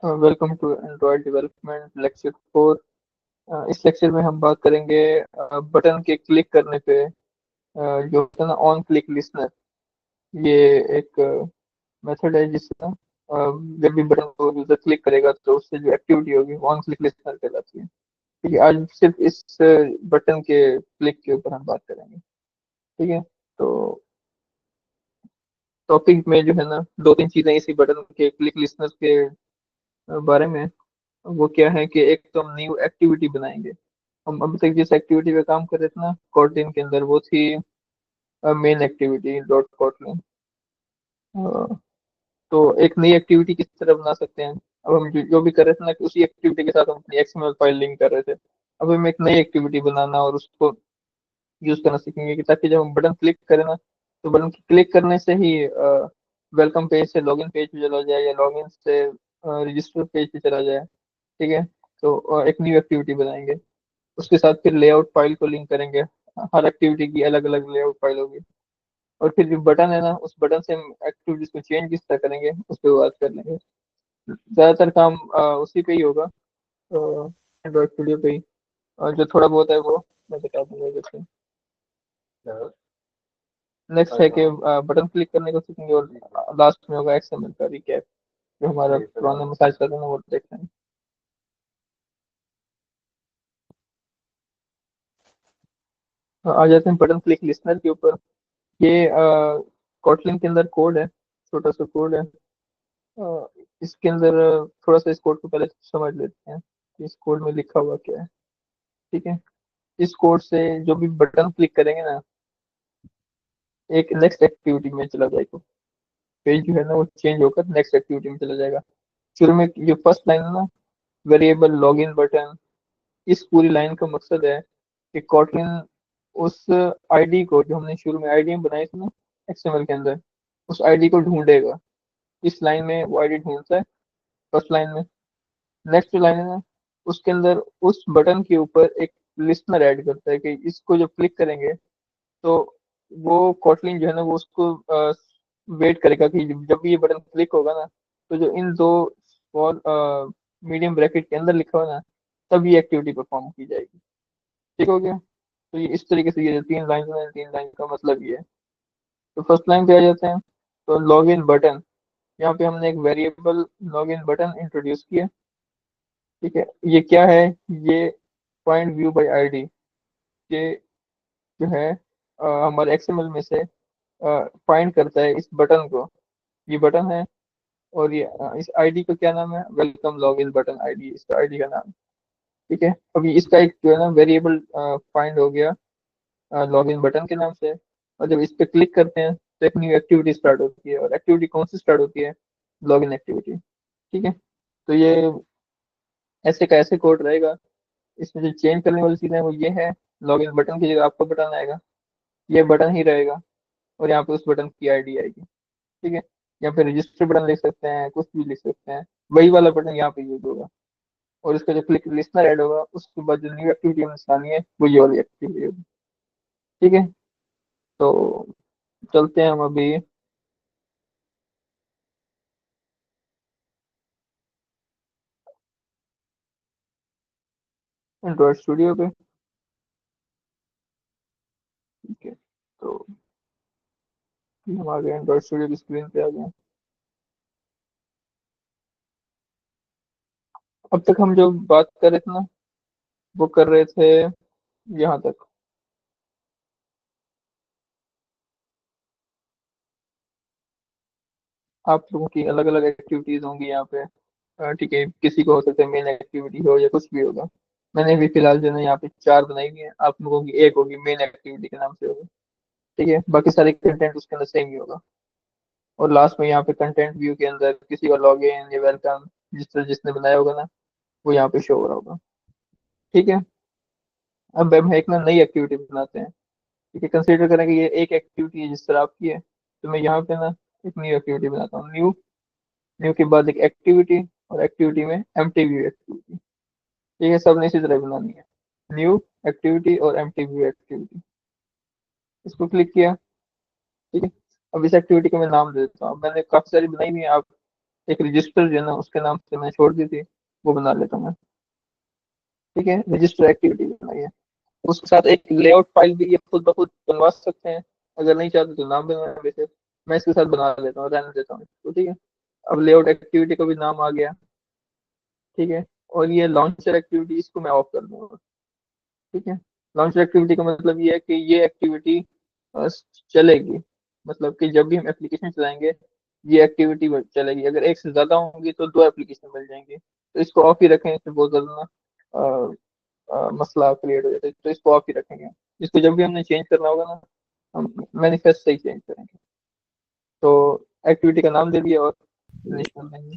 Welcome to android development lecture 4। इस lecture में हम बात करेंगे बटन के क्लिक करने पे जो होता है ना ऑन क्लिक लिसनर। ये एक मेथड है जिससे जब भी बटन को यूजर क्लिक करेगा तो उससे जो एक्टिविटी होगी वो ऑन क्लिक लिसनर कहलाती है। ठीक है, आज सिर्फ इस बटन के क्लिक के ऊपर हम बात करेंगे। ठीक है, तो टॉपिक में जो है ना दो तीन चीजें इसी बटन के क्लिक लिसनर के बारे में। वो क्या है कि एक तो हम न्यू एक्टिविटी बनाएंगे। हम अभी तक जिस एक्टिविटी पे काम कर रहे थे ना कोटलिन के अंदर, वो थी मेन एक्टिविटी डॉट कोटलिन। तो एक नई एक्टिविटी किस तरह बना सकते हैं। अब हम जो भी कर रहे थे ना कि उसी एक्टिविटी के साथ हम अपनी एक्सएमएल फाइल लिंक कर रहे थे। अब हम एक नई एक्टिविटी बनाना और उसको यूज करना सीखेंगे कि ताकि जब हम बटन क्लिक करें ना तो बटन क्लिक करने से ही वेलकम पेज से लॉगिन पेज पे चला जाए या लॉगिन से रजिस्टर पेज पे चला जाए। ठीक है, तो एक न्यू एक्टिविटी बनाएंगे। उसके साथ फिर लेआउट फाइल को लिंक करेंगे। हर एक्टिविटी की अलग अलग लेआउट फाइल होगी। और फिर जो बटन है ना उस बटन से हम एक्टिविटीज को चेंज किस तरह करेंगे उस पर बात कर लेंगे। ज्यादातर काम उसी पे ही होगा, एंड्रॉइड स्टूडियो पे ही। और जो थोड़ा बहुत है वो मैं बता दूंगा जैसे। नेक्स्ट है कि बटन क्लिक करने को सीखेंगे और लास्ट में होगा एक्सएमएल का रिकैप। जो हमारा पुराना मसाज कर रहे हैं वो देख लेंगे। आ जाते हैं बटन क्लिक लिसनर के ऊपर। ये कोटलिन के अंदर कोड है, छोटा सा कोड है। इसके अंदर थोड़ा सा इस कोड को पहले समझ लेते हैं कि इस कोड में लिखा हुआ क्या है। ठीक है, इस कोड से जो भी बटन क्लिक करेंगे ना एक नेक्स्ट एक्टिविटी में चला जाएगा। पेज जो है ना वो चेंज होकर नेक्स्ट एक्टिविटी में चला जाएगा। शुरू में जो फर्स्ट लाइन है ना, वेरिएबल लॉगिन बटन, इस पूरी लाइन का मकसद है कि कॉटलिन उस आईडी को जो हमने शुरू में आईडी में बनाई थी ना एक्सएमएल के अंदर, उस आईडी को ढूंढेगा। इस लाइन में वो आईडी ढूंढता है फर्स्ट लाइन में। नेक्स्ट लाइन है ना उसके अंदर उस बटन के ऊपर एक लिस्टनर ऐड करता है कि इसको जब क्लिक करेंगे तो वो कॉटलिन जो है ना वो उसको वेट करेगा कि जब भी ये बटन क्लिक होगा ना तो जो इन दो स्मॉल मीडियम ब्रैकेट के अंदर लिखा हुआ है ना तब ये एक्टिविटी परफॉर्म की जाएगी। ठीक हो गया। तो ये इस तरीके से, ये जो तीन लाइन है तीन लाइन का मतलब ये है। तो फर्स्ट लाइन पे आ जाते हैं। तो लॉग इन बटन, यहाँ पे हमने एक variable log in button introduce किया। ठीक है, ये क्या है, ये पॉइंट व्यू बाय आईडी, ये जो है हमारे एक्सएमएल में से फाइंड करता है इस बटन को। ये बटन है और ये इस आईडी का क्या नाम है, वेलकम लॉगिन बटन आईडी, इसका आईडी का नाम। ठीक है, अभी इसका एक जो है ना वेरिएबल फाइंड हो गया लॉगिन बटन के नाम से। और जब इस पे क्लिक करते हैं तो एक न्यू एक्टिविटी स्टार्ट होती है। और एक्टिविटी कौन सी स्टार्ट होती है, लॉगिन एक्टिविटी। ठीक है, तो ये ऐसे का ऐसे कोड रहेगा। इसमें जो चेंज करने वाली चीज़ है वो ये है, लॉगिन बटन की जगह आपका बटन आएगा, ये बटन ही रहेगा। और यहाँ पे उस बटन की आईडी आएगी। ठीक है, या फिर रजिस्टर बटन लिख सकते हैं, कुछ भी लिख सकते हैं। वही वाला बटन यहाँ पे यूज होगा। और इसका जो क्लिक लिस्नर ऐड होगा उसके बाद जो न्यू एक्टिविटी हमें चलानी है वो ये वाली एक्टिविटी होगी। ठीक है, तो चलते हैं हम अभी एंड्रॉइड स्टूडियो पे। ठीक है, तो हम आ गए एंड्रॉइड स्टूडियो की स्क्रीन पे आ गए। अब तक हम जो बात कर रहे थे ना वो कर रहे थे यहाँ तक। आप लोगों की अलग अलग एक्टिविटीज होंगी यहाँ पे। ठीक है, किसी को हो सकता है मेन एक्टिविटी हो या कुछ भी होगा। मैंने भी फिलहाल जो है ना यहाँ पे चार बनाई हुई है, आप लोगों की एक होगी मेन एक्टिविटी के नाम से होगी। ठीक है, बाकी सारे कंटेंट उसके अंदर सेम ही होगा। और लास्ट में यहाँ पे कंटेंट व्यू के अंदर किसी का लॉग इन या वेलकम जिस तरह जिसने बनाया होगा ना वो यहाँ पे शो हो रहा होगा। ठीक है, अब हम एक ना नई एक्टिविटी बनाते हैं। ठीक है, कंसीडर करें कि ये एक एक्टिविटी है जिस तरह आपकी है। तो मैं यहाँ पे ना एक न्यू एक्टिविटी बनाता हूँ। न्यू, न्यू के बाद एक एक्टिविटी, और एक्टिविटी में एम्प्टी व्यू एक्टिविटी। ठीक है, सब ने इसी तरह बनानी है, न्यू एक्टिविटी और एम्प्टी व्यू एक्टिविटी। इसको क्लिक किया। ठीक है, अब इस एक्टिविटी को मैं नाम दे देता हूँ। मैंने काफी सारी बनाई हुई है, आप एक रजिस्टर जो है ना उसके नाम से मैंने छोड़ दी थी, वो बना लेता हूँ मैं। ठीक है, रजिस्टर एक्टिविटी बनाई है। उसके साथ एक लेआउट फाइल भी ये खुद ब खुद बनवा सकते हैं, अगर नहीं चाहते तो नाम बनवाना वैसे। मैं इसके साथ बना लेता हूँ, रहने देता हूँ तो ठीक है। अब लेआउट एक्टिविटी का भी नाम आ गया। ठीक है, और ये लॉन्चर एक्टिविटी इसको मैं ऑफ कर दूंगा। ठीक है, लॉन्चर एक्टिविटी का मतलब ये है कि ये एक्टिविटी चलेगी, मतलब कि जब भी हम एप्लीकेशन चलाएंगे ये एक्टिविटी चलेगी। अगर एक से ज्यादा होंगी तो दो एप्लीकेशन मिल जाएंगी, तो इसको ऑफ ही रखें, इससे बहुत ज्यादा ना मसला क्रिएट हो जाता है, तो इसको ऑफ ही रखेंगे। इसको जब भी हमने चेंज करना होगा ना, हम मैनिफेस्ट से ही चेंज करेंगे। तो एक्टिविटी का नाम दे दिया और फिनिश कर देंगे,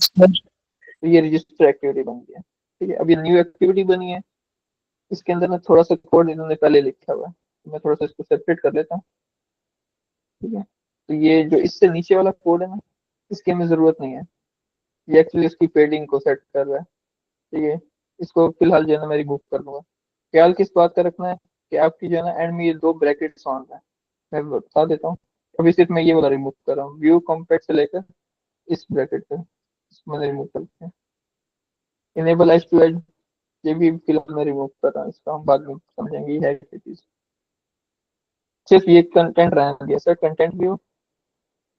तो ये रजिस्टर एक्टिविटी बन गई है। ठीक है, अब ये न्यू एक्टिविटी बनी है, इसके अंदर ना थोड़ा सा कोड इन्होंने पहले लिखा हुआ है, तो मैं थोड़ा सा इसको सेपरेट कर लेता हूँ। ठीक है, तो ये जो इससे नीचे वाला कोड है ना, इसकी हमें जरूरत नहीं है, ये एक्चुअली इसकी पेडिंग को सेट कर रहा है। ठीक है, इसको फिलहाल जो है ना मैं रिमूव कर दूंगा। ख्याल किस बात का रखना है कि आपकी जो है ना एंड में ये दो ब्रैकेट्स ऑन है, मैं बता देता हूँ। अभी सिर्फ मैं ये वाला रिमूव कर रहा हूँ, व्यू कॉम्पैक्ट से लेकर इस ब्रैकेट पे, इसको मैंने रिमूव कर दिया। इनेबल एच टू एड, ये भी फिलहाल मैं रिमूव कर रहा हूँ, इसका हम बाद में समझेंगे ये है क्या चीज। सिर्फ ये कंटेंट रहने दिया sir, content view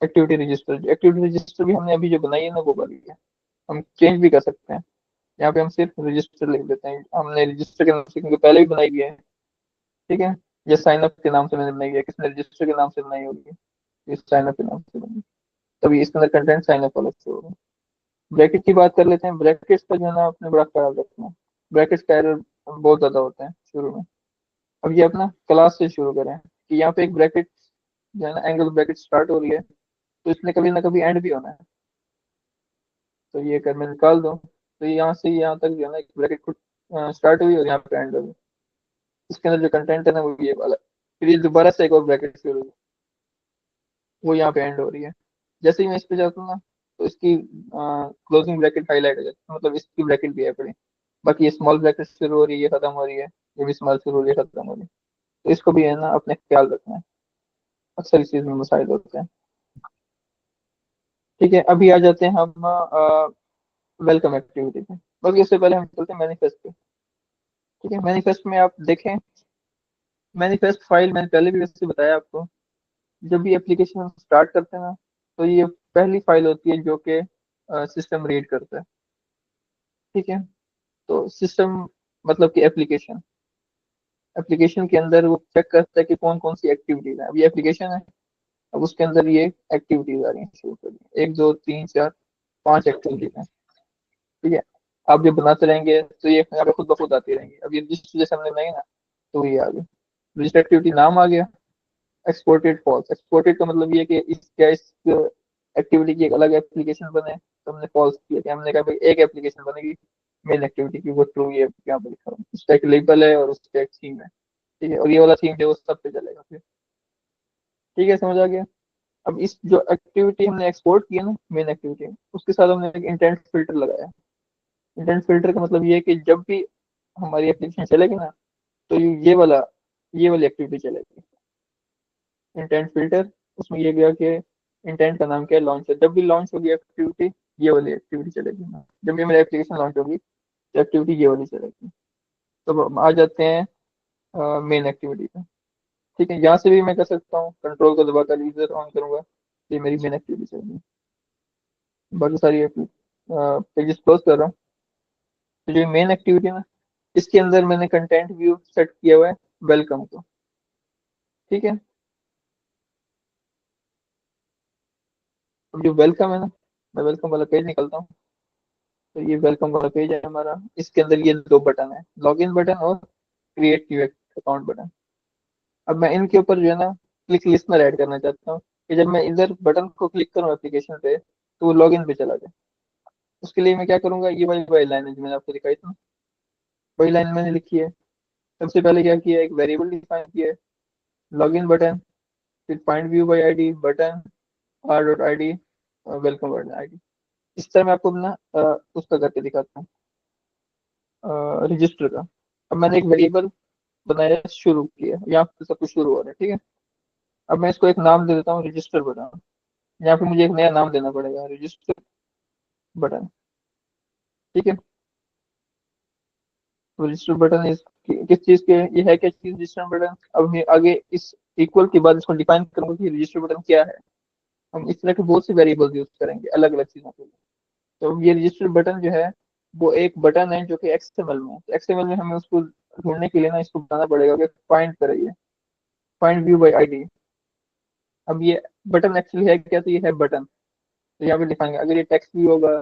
activity register. Activity register भी हमने अभी जो बनाई है ना वो वाली है, हम चेंज भी कर सकते हैं। यहाँ पे हम सिर्फ रजिस्टर लिख देते हैं, हमने रजिस्टर के नाम से क्योंकि पहले भी बनाई हुई है। ठीक है, ये साइन अप के नाम से मैंने बनाई हुई है, किसने रजिस्टर के नाम से बनाई होगी, इस साइन अप के नाम से बनी, तभी इसके अंदर कंटेंट साइन अप अलग से होगा। ब्रैकेट की बात कर लेते हैं, ब्रैकेट्स का जो है ना आपने बड़ा ख्याल रखना है, ब्रैकेट्स का एरर बहुत ज्यादा होता है शुरू में। अब ये अपना क्लास से शुरू करें कि यहाँ पे एक ब्रैकेट जो है ना एंगल ब्रैकेट स्टार्ट हो रही है, तो इसने कभी ना कभी एंड भी होना है। तो ये कर मैं निकाल दूँ, तो यहाँ से यहाँ तक जो है ना एक ब्रैकेट खुद स्टार्ट हुई और यहाँ पे एंड होगी। इसके अंदर जो कंटेंट है ना वो ये वाला, फिर ये दोबारा से एक और ब्रैकेट शुरू हुई, वो यहाँ पे एंड हो रही है। जैसे ही मैं इस पे जाता हूँ ना, तो इसकी क्लोजिंग ब्रैकेट हाईलाइट हो जाती है, मतलब इसकी ब्रैकेट भी है पड़ी। बाकी ये स्मॉल ब्रैकेट शुरू हो रही है, ये खत्म हो रही है, ये भी स्मॉल शुरू हो रही है, खत्म हो रही है। तो इसको भी है ना अपने ख्याल रखना है, अक्सर इस चीज में मसाइल होते हैं। ठीक है, अभी आ जाते हैं हम वेलकम एक्टिविटी पे। बल्कि उससे पहले हम चलते हैं मैनिफेस्ट पे। ठीक है, मैनिफेस्ट में आप देखें, मैनिफेस्ट फाइल मैंने पहले भी वैसे बताया आपको, जब भी एप्लीकेशन हम स्टार्ट करते हैं ना, तो ये पहली फाइल होती है जो कि सिस्टम रीड करता है। ठीक है, तो सिस्टम मतलब कि एप्लीकेशन, एप्लीकेशन के अंदर वो चेक करता है कि कौन कौन सी एक्टिविटीज है। अब ये एप्लीकेशन है, अब उसके अंदर ये एक्टिविटीज आ रही हैं, शुरू कर दी, एक दो तीन चार पांच एक्टिविटीज हैं। ठीक है, आप जब बनाते रहेंगे तो ये यहाँ पे खुद ब खुद आती रहेंगी। अब ये रजिस्टर जैसे हमने बनाई ना, तो ये आ गई, रजिस्टर एक्टिविटी नाम आ गया। एक्सपोर्टेड फॉल्स, एक्सपोर्टेड का मतलब ये है कि इस एक्टिविटी की एक अलग एप्लीकेशन बने, तो हमने फॉल्स किया कि हमने कहा भाई एक एप्लीकेशन बनेगी मेन एक्टिविटी की, वो ट्रू, ये यहाँ पे लिखा हुआ उसका एक लेबल है और उसका एक थीम है। ठीक है, और ये वाला थीम जो है वो सब पे चलेगा फिर। ठीक है, समझ आ गया। अब इस जो एक्टिविटी हमने एक्सपोर्ट किया ना मेन एक्टिविटी, उसके साथ हमने एक इंटेंट फिल्टर लगाया। इंटेंट फिल्टर का मतलब ये है कि जब भी हमारी एप्लीकेशन चलेगी ना, तो ये वाली एक्टिविटी चलेगी। इंटेंट फिल्टर, उसमें ये गया कि इंटेंट का नाम क्या है, लॉन्च है। जब भी लॉन्च होगी एक्टिविटी, ये वाली एक्टिविटी चलेगी। जब भी मेरी एप्लीकेशन लॉन्च होगी तो एक्टिविटी ये वाली चलेगी। तो अब हम आ जाते हैं मेन एक्टिविटी पे। ठीक है, यहाँ से भी मैं कर सकता हूँ, कंट्रोल को दबाकर यूजर ऑन करूंगा, ये मेरी मेन एक्टिविटी चलेगी। बाकी सारी पेजेस क्लोज कर रहा हूँ। तो जो मेन एक्टिविटी है ना, इसके अंदर मैंने कंटेंट व्यू सेट किया हुआ है वेलकम को। ठीक है, अब जो वेलकम है ना, मैं वेलकम वाला पेज निकलता हूँ। तो ये वेलकम वाला पेज है हमारा, इसके अंदर ये दो बटन है, लॉगिन बटन और क्रिएट न्यू अकाउंट बटन। अब मैं इनके ऊपर जो है ना क्लिक लिस्टनर ऐड करना चाहता हूँ, कि जब मैं इधर बटन को क्लिक करूँ एप्लीकेशन पे, तो वो लॉगिन पे चला जाए। उसके लिए मैं क्या करूंगा, ये वाली लाइन है जो मैंने आपको दिखाई थी, वही लाइन मैंने लिखी है। सबसे पहले क्या किया, एक वेरिएबल डिफाइन किया है, लॉगिन बटन, फिर find view by ID button, R dot I D, welcome button ID. इस तरह मैं आपको अपना उसका करके दिखाता हूँ, रजिस्टर का। अब मैंने एक वेरिएबल बनाया, शुरू किया, यहाँ पे सब कुछ शुरू हो रहा है। ठीक है, अब मैं इसको एक नाम दे देता हूँ, रजिस्टर बटन। यहाँ पे मुझे एक नया नाम देना पड़ेगा, रजिस्टर बटन। ठीक है। तो रजिस्टर बटन इस किस चीज के, ये है क्या चीज रजिस्टर बटन। अब मैं आगे इस इक्वल के बाद इसको डिफाइन करूंगा कि रजिस्टर बटन क्या है। हम इस तरह के बहुत से वेरिएबल्स यूज करेंगे अलग अलग चीजों के लिए। तो ये रजिस्टर बटन जो है वो एक बटन है जो कि एक्सएमएल में है। तो एक्सएमएल में हमें उसको ढूंढने के लिए ना इसको बताना पड़ेगा कि फाइंड करिए, फाइंड व्यू बाय आईडी। अब ये बटन एक्चुअली है क्या, तो ये है बटन। तो यहाँ पे लिखाएंगे, अगर ये टेक्स्ट व्यू होगा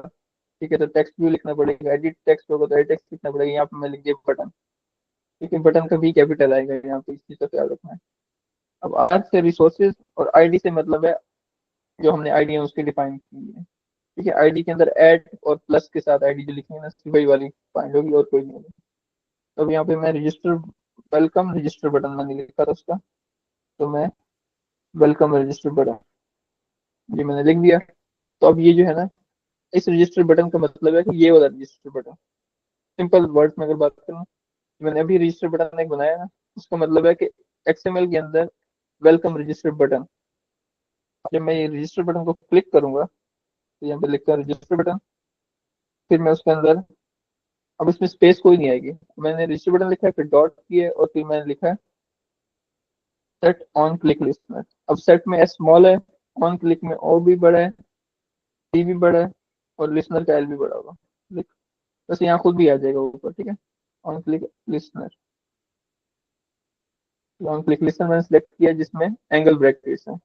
ठीक है तो टेक्स्ट व्यू लिखना पड़ेगा, एडिट टेक्स्ट होगा तो एडिट टेक्स्ट लिखना पड़ेगा। यहाँ पे मैं लिख दिया बटन। ठीक है, बटन का भी कैपिटल आएगा यहाँ पे, इस चीज का ख्याल रखना है। अब आर से रिसोर्सेज और आईडी से मतलब है जो हमने आईडी है उसकी डिफाइन की है। ठीक है, आईडी के अंदर ऐड और प्लस के साथ आईडी जो लिखी है ना सिर्फ वही वाली फाइंड होगी और कोई नहीं होगी। तो अब यहाँ पे मैं रजिस्टर, वेलकम रजिस्टर बटन मैंने लिखा था उसका। तो मैं वेलकम रजिस्टर बटन ये मैंने लिख दिया। तो अब ये जो है ना, इस रजिस्टर बटन का मतलब है कि ये वाला रजिस्टर बटन। सिंपल वर्ड्स में अगर बात करूँ, मैंने अभी रजिस्टर बटन एक बनाया ना, उसका मतलब है कि एक्सएमएल के अंदर वेलकम रजिस्टर बटन। जब मैं ये रजिस्टर बटन को क्लिक करूंगा तो यहाँ पे लिखा है रजिस्टर बटन। फिर मैं उसके अंदर, अब इसमें स्पेस कोई नहीं आएगी। मैंने रजिस्टर बटन लिखा है, फिर डॉट किया और फिर मैंने लिखा है सेट ऑन क्लिक लिस्टनर। अब सेट में एस स्मॉल है, ऑन क्लिक में ओ भी बड़ा है, टी भी बड़ा है, और लिसनर का एल भी बड़ा होगा। लिख, बस यहाँ खुद भी आ जाएगा ऊपर। ठीक है, on click listener. On click listener मैंने सेलेक्ट किया जिसमें एंगल ब्रैकेट्स है।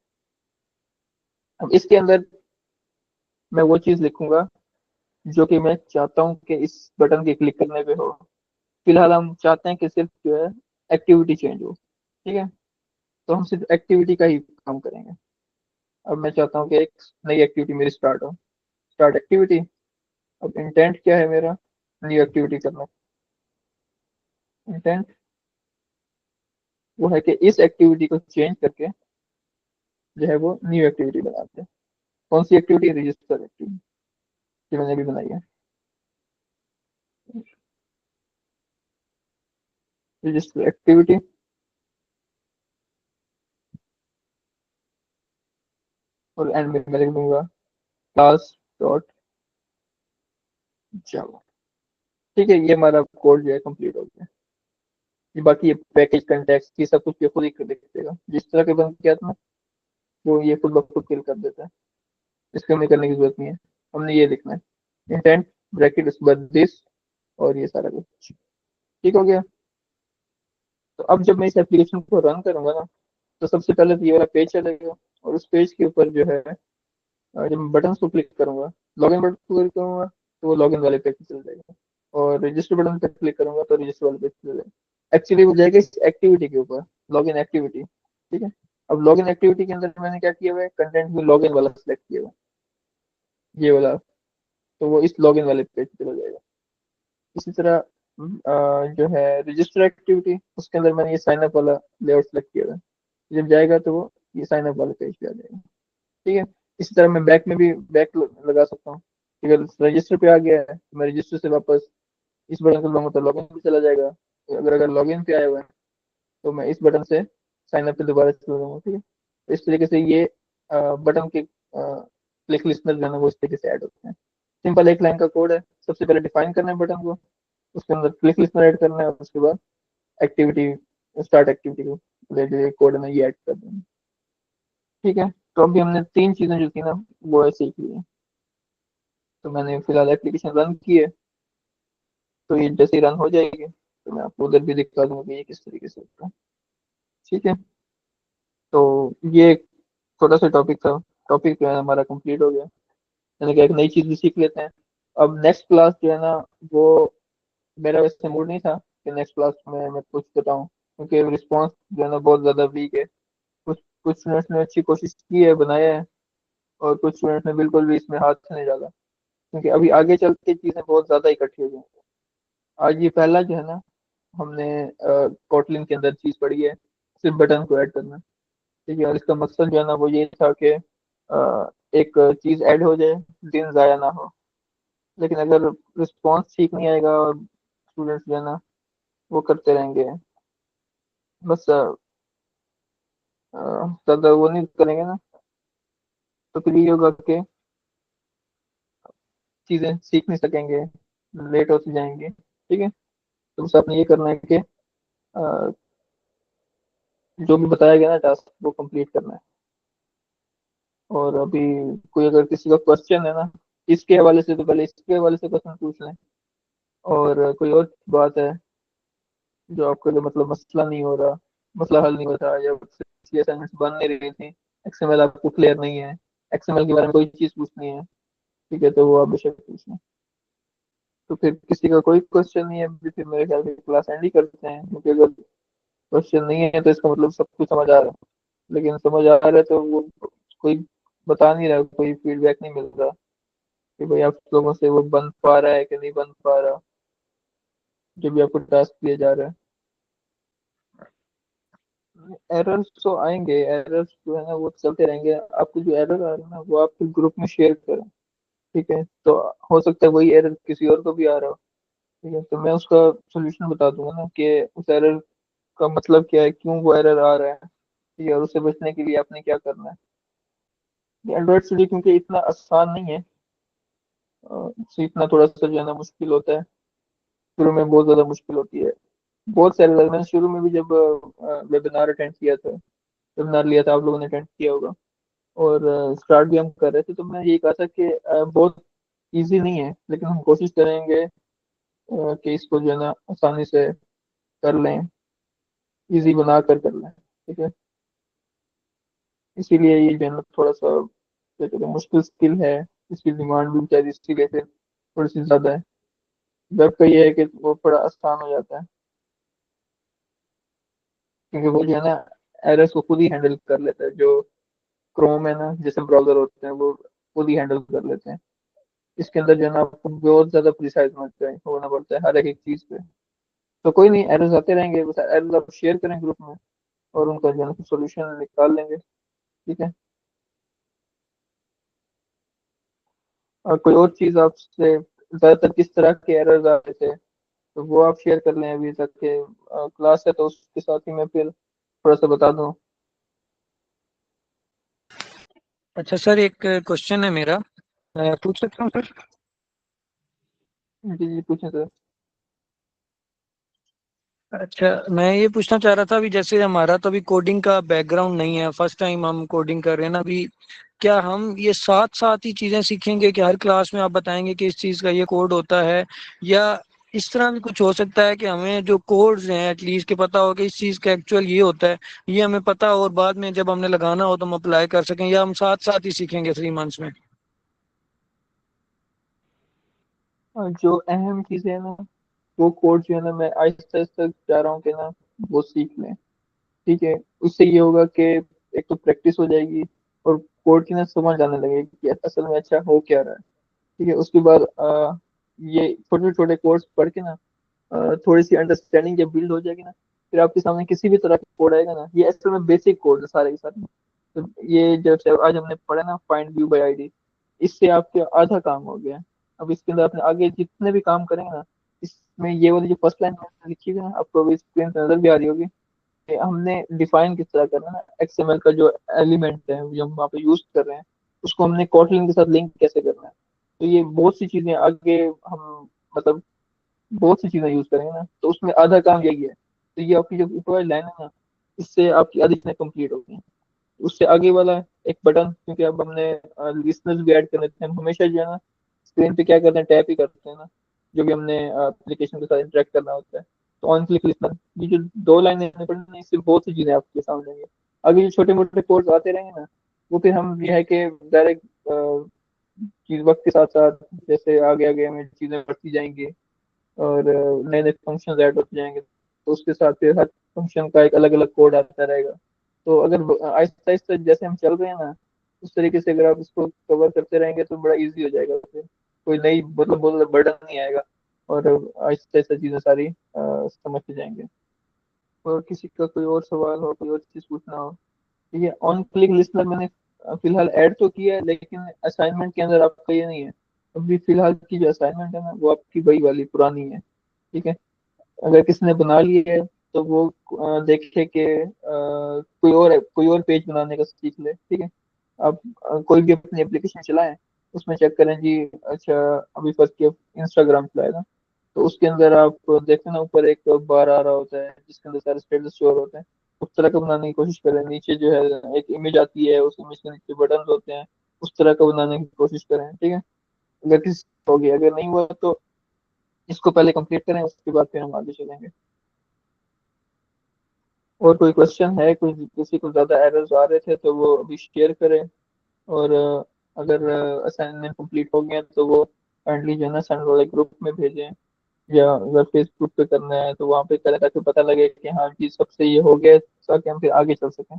अब इसके अंदर मैं वो चीज लिखूंगा जो कि मैं चाहता हूँ कि इस बटन के क्लिक करने पे हो। फिलहाल हम चाहते हैं कि सिर्फ जो है एक्टिविटी चेंज हो। ठीक है, तो हम सिर्फ एक्टिविटी का ही काम करेंगे। अब मैं चाहता हूँ कि एक नई एक्टिविटी मेरी स्टार्ट हो, स्टार्ट एक्टिविटी। अब इंटेंट क्या है मेरा, न्यू एक्टिविटी करना। इंटेंट वो है कि इस एक्टिविटी को चेंज करके जो है वो न्यू एक्टिविटी बनाते हैं। कौन सी एक्टिविटी, रजिस्टर एक्टिविटी जो मैंने अभी बनाई है, रजिस्टर एक्टिविटी। और एंड में मैं लिख दूंगा क्लास डॉट जावा। ठीक है, ये हमारा कोड जो है कंप्लीट हो गया। ये बाकी ये पैकेज कंटेक्स्ट ये सब कुछ ये खुद ही लिख देगा, जिस तरह के बन किया था ना वो ये खुद ब खुद फिल कर देता है। इसके हमें करने की जरूरत नहीं है। हमने ये लिखना है इंटेंट ब्रैकेट उसके बाद दिस और ये सारा कुछ। ठीक हो गया। तो अब जब मैं इस एप्लीकेशन को रन करूंगा ना, तो सबसे पहले तो ये वाला पेज चलेगा, और उस पेज के ऊपर जो है जब मैं बटन को क्लिक करूंगा, लॉगिन बटन को क्लिक करूंगा तो वो लॉगिन वाले पेज पे चल जाएगा। और रजिस्टर बटन पे क्लिक करूंगा तो रजिस्टर वाले पेज पे चल जाएगा। एक्चुअली वो जाएगा इस एक्टिविटी के ऊपर, लॉगिन एक्टिविटी। ठीक है, अब लॉगिन एक्टिविटी के अंदर मैंने क्या किया हुआ है, कंटेंट में लॉगिन वाला सिलेक्ट किया हुआ है ये वाला। तो वो इस लॉगिन वाले पेज पे चला जाएगा। इसी तरह जो है रजिस्टर एक्टिविटी, उसके अंदर मैंने ये साइन अप वाला लेआउट सेलेक्ट किया हुआ है। जब जाएगा तो वो ये साइन अप वाले पेज पे आ जाएगा। ठीक है, इसी तरह मैं बैक में भी बैक लगा सकता हूँ। अगर रजिस्टर पे आ गया है तो मैं रजिस्टर से वापस इस बटन को लूंगा तो लॉगिन पे चला जाएगा। तो अगर लॉगिन पे आया हुआ है तो मैं इस बटन से साइन अप पे दोबारा चला जाऊंगा। ठीक है, तो इस तरीके से ये बटन के क्लिक लिस्टनर जो है ना वो इस तरीके से ऐड होते हैं। सिंपल एक लाइन का कोड है। सबसे पहले डिफाइन करना है बटन को, उसके अंदर क्लिक लिस्टनर ऐड करना है, और उसके बाद एक्टिविटी, स्टार्ट एक्टिविटी को जो कोड है ना ये ऐड कर देना। ठीक है, तो अभी हमने तीन चीजें जो थी ना वो ऐसे सीख ली है। तो मैंने फिलहाल एप्लीकेशन रन की है। तो ये जैसे ही रन हो जाएगी तो मैं आपको उधर भी दिखा दूंगा कि ये किस तरीके से होता है। ठीक है, तो ये एक छोटा सा टॉपिक था। टॉपिक जो है हमारा कंप्लीट हो गया। मैंने कहा एक नई चीज भी सीख लेते हैं। अब नेक्स्ट क्लास जो है ना वो, मेरा वैसे मूड नहीं था कि नेक्स्ट क्लास में मैं कुछ बताऊं, क्योंकि रिस्पॉन्स जो है ना बहुत ज्यादा वीक है। कुछ कुछ स्टूडेंट्स ने अच्छी कोशिश की है, बनाया है, और कुछ स्टूडेंट्स ने बिल्कुल भी इसमें हाथ नहीं डाला। क्योंकि अभी आगे चल के चीजें बहुत ज्यादा इकट्ठी हो जाएंगी। आज ये पहला जो है ना हमने कोटलिन के अंदर चीज पढ़ी है, सिर्फ बटन को ऐड करना। ठीक है, और इसका मकसद जो है ना वो ये था कि एक चीज ऐड हो जाए, दिन जाया ना हो। लेकिन अगर रिस्पॉन्स ठीक नहीं आएगा और स्टूडेंट्स जो है ना वो करते रहेंगे, बस ज्यादा वो नहीं करेंगे ना, तो फिर ये होगा कि चीजें सीख नहीं सकेंगे, लेट होती जाएंगे। ठीक है, तो बस आपने ये करना है कि जो भी बताया गया ना टास्क वो कंप्लीट करना है। और अभी कोई अगर किसी का क्वेश्चन है ना इसके हवाले से, तो पहले इसके हवाले से क्वेश्चन पूछ लें। और कोई और बात है जो आपके लिए मतलब मसला नहीं हो रहा, मसला हल नहीं हो रहा, या पिछली असाइनमेंट बन नहीं रही थी, एक्सएमएल आपको क्लियर नहीं है, एक्सएमएल के बारे में कोई चीज पूछनी है, ठीक है, तो वो आप बेशक पूछें। तो फिर किसी का कोई क्वेश्चन नहीं है अभी, फिर मेरे ख्याल से क्लास एंड ही करते हैं, क्योंकि अगर क्वेश्चन नहीं है तो इसका मतलब सब कुछ समझ आ रहा है। लेकिन समझ आ रहा है तो वो कोई बता नहीं रहा, कोई फीडबैक नहीं मिल रहा कि भाई आप लोगों से वो बन पा रहा है कि नहीं बन पा रहा, जो भी आपको टास्क दिया जा रहा है। एरर्स तो आएंगे, एरर्स जो है ना वो चलते रहेंगे। आपको जो एरर आ रहा है ना वो आप ग्रुप में शेयर करें, ठीक है, तो हो सकता है वही एरर किसी और को भी आ रहा हो। ठीक है, तो मैं उसका सोल्यूशन बता दूंगा ना कि उस एरर का मतलब क्या है, क्यों वो एरर आ रहा है, ठीक है, और उससे बचने के लिए आपने क्या करना है। एंड्रॉइड स्टूडियो क्योंकि इतना आसान नहीं है, सीखना थोड़ा सा जो है ना मुश्किल होता है, शुरू में बहुत ज्यादा मुश्किल होती है। बहुत सारे लोग, मैंने शुरू में भी जब वेबिनार अटेंड किया था, वेबिनार लिया था, आप लोगों ने अटेंड किया होगा, और स्टार्ट भी हम कर रहे थे, तो मैं यही कहा था कि बहुत इजी नहीं है, लेकिन हम कोशिश करेंगे कि इसको जो है ना आसानी से कर लें, इजी बना कर लें। ठीक है, इसीलिए ये जो है ना थोड़ा सा क्या कहते हैं मुश्किल स्किल है, इसकी डिमांड भी शायद इसीलिए से थोड़ी सी ज्यादा है। वेब का ये है कि वो थोड़ा आसान हो जाता है, क्योंकि वो जो है ना एरर्स को खुद ही हैंडल कर लेता है। जो क्रोम है ना, जैसे ब्राउजर होते हैं वो खुद ही हैंडल कर लेते हैं। इसके अंदर जो है ना आपको बहुत ज्यादा प्रिसाइज होना पड़ता है हर एक एक चीज पे। तो कोई नहीं, एरर्स आते रहेंगे, बस एरर्स आप शेयर करें ग्रुप में, और उनका जो है ना सोल्यूशन निकाल लेंगे। ठीक है, और कोई और चीज आपसे, ज्यादातर किस तरह के एरर्स आ रहे थे तो वो आप शेयर कर लें। अभी तक के क्लास है तो उसके साथ ही मैं फिर थोड़ा सा बता दूं। अच्छा सर, एक क्वेश्चन है मेरा, पूछ सकता हूँ सर? जी जी, पूछें सर। अच्छा, मैं ये पूछना चाह रहा था, अभी जैसे हमारा तो अभी कोडिंग का बैकग्राउंड नहीं है, फर्स्ट टाइम हम कोडिंग कर रहे हैं ना अभी, क्या हम ये साथ साथ ही चीजें सीखेंगे कि हर क्लास में आप बताएंगे कि इस चीज का ये कोड होता है, या इस तरह भी कुछ हो सकता है कि हमें जो कोड्स हैं एटलीस्ट के पता हो कि इस चीज का एक्चुअल ये होता है, ये हमें पता हो, और बाद में जब हमने लगाना हो तो हम अप्लाई कर सकें, या हम साथ साथ ही सीखेंगे 3 मंथ्स में? और जो अहम चीजें है ना वो कोड जो है ना मैं आहिस्ता आहिस्ता चाह रहा हूँ कि ना वो सीख लें। ठीक है, उससे ये होगा कि एक तो प्रैक्टिस हो जाएगी, और कोड की ना समझ आने लगेगी कि असल में अच्छा हो क्या रहा है। ठीक है, उसके बाद ये छोटे छोटे कोर्स पढ़ के ना थोड़ी सी अंडरस्टैंडिंग जब बिल्ड हो जाएगी ना, फिर आपके सामने किसी भी तरह का कोड आएगा ना, ये असल में बेसिक कोड है सारे के सारे। तो ये जब से आज हमने पढ़ा ना फाइंड व्यू बाय आईडी, इससे आपके आधा काम हो गया। अब इसके अंदर अपने आगे जितने भी काम करेंगे ना, इसमें ये वाली जो फर्स्ट लाइन लिखी हुई है ना, आपको अभी स्क्रीन पर नजर भी आ रही होगी, कि हमने डिफाइन किस तरह करना है ना, एक्सएमएल का जो एलिमेंट है जो हम वहाँ पे यूज कर रहे हैं, उसको हमने कॉटलिन के साथ लिंक कैसे करना है। तो ये बहुत सी चीजें आगे हम मतलब बहुत सी चीजें यूज करेंगे ना, तो उसमें आधा काम यही है। तो ये आपकी जो ऊपर वाली लाइन है ना, इससे आपकी आधी चीजें कंप्लीट होगी। उससे आगे वाला एक बटन, क्योंकि अब हमने लिसनर्स भी ऐड करने थे, हम हमेशा जो है ना स्क्रीन पे क्या करते हैं, टैप ही करते हैं ना, जो भी हमने एप्लीकेशन के साथ इंटरेक्ट करना होता है। तो ऑन क्लिक लिसनर, ये जो दो लाइनें पढ़ने, इससे बहुत सी चीजें आपके सामने आएंगी। आगे जो छोटे मोटे कोर्स आते रहेंगे ना, वो फिर हम ये है कि डायरेक्ट चीज वक्त के साथ साथ जैसे आगे आगे हमें चीजें बढ़ती जाएंगी, और नए नए फंक्शन ऐड होते जाएंगे, तो उसके साथ फिर हर फंक्शन का एक अलग अलग कोड आता रहेगा। तो अगर आहिस्ता आहिस्ता जैसे हम चल रहे हैं ना, उस तरीके से अगर आप इसको कवर करते रहेंगे तो बड़ा इजी हो जाएगा। फिर कोई नई मतलब बहुत ज्यादा बर्डन नहीं आएगा, और आहिस्ता आहिस्ता चीजें सारी समझते जाएंगे। और किसी का कोई और सवाल हो, कोई और चीज पूछना हो? ठीक है, ऑन क्लिक लिसनर मैंने फिलहाल ऐड तो किया है, लेकिन असाइनमेंट के अंदर आपका ये नहीं है। अभी फिलहाल की जो असाइनमेंट है ना वो आपकी वही वाली पुरानी है। ठीक है, अगर किसी ने बना ली है तो वो देखे कि कोई और पेज बनाने का सीख ले। ठीक है, आप कोई भी अपनी एप्लीकेशन चलाएं, उसमें चेक करें जी। अच्छा, अभी फर्स्ट के इंस्टाग्राम चलाए ना, तो उसके अंदर आप देखते हैं ना, ऊपर एक बार आ रहा होता है जिसके अंदर सारे स्टेटस स्टोर होते हैं। उस तरह का बनाने की कोशिश करें। नीचे जो है एक इमेज आती है, उस इमेज के नीचे बटन होते हैं, उस तरह का बनाने की कोशिश करें, ठीक है। अगर किसी हो गया, अगर नहीं हुआ तो इसको पहले कंप्लीट करें, उसके बाद फिर हम आगे चलेंगे। और कोई क्वेश्चन है, कोई किसी को ज्यादा एरर्स आ रहे थे तो वो अभी शेयर करें। और अगर असाइनमेंट कंप्लीट हो गया तो वो काइंडली जो है ना सेंड वाले ग्रुप में भेजें, या अगर फेसबुक पे करना है तो वहाँ पे करें, ताकि पता लगे कि हाँ जी सबसे ये हो गया, ताकि हम फिर आगे चल सकें।